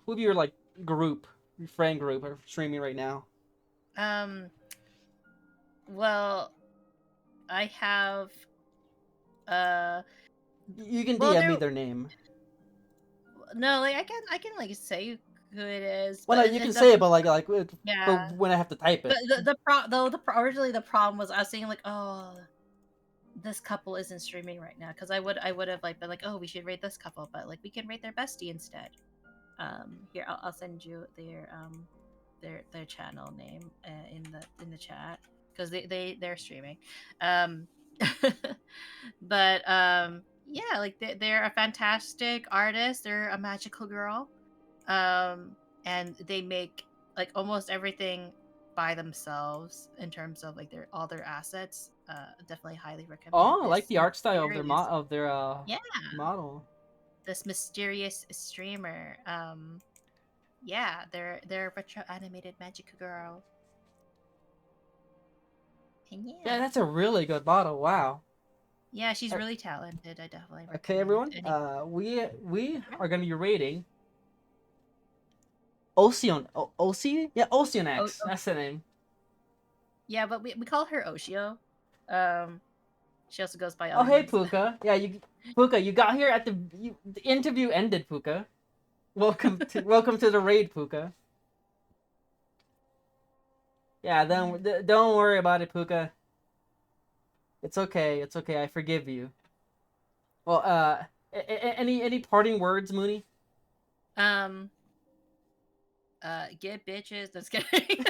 who do your like group, your friend group are streaming right now? Um, well, I have. Uh, You can well, DM me there. their name. No, like I can like say who it is, Well, no, but you can say it, but like for yeah. when I have to type But it. originally the problem was I was saying like, oh, this couple isn't streaming right now, because I would have like been like, oh, we should rate this couple, but like we can rate their bestie instead. Here I'll send you their channel name in the chat, because they're streaming. Um, but yeah, like they're a fantastic artist. They're a magical girl, and they make like almost everything by themselves in terms of like all their assets. Definitely highly recommend Oh, I like this the art style of mysterious, their yeah, model. this mysterious streamer. Yeah, they're a retro animated magic girl, and Yeah, yeah, that's a really good model. Wow. yeah, she's Uh, really talented. I definitely Okay, recommend everyone. any. We are gonna be rating Ocean. Ocean? Yeah, Ocean Oh, X. That's the name. yeah, but we call her Oshio. Um, she also goes by Oh, other hey, names. Puka. Yeah, Puka, you got here at the interview ended, Puka. Welcome to the raid, Puka. Yeah, Yeah. then don't worry about it, Puka. It's okay. It's okay. I forgive you. Well, any parting words, Mooney? Um. Get bitches. That's kidding.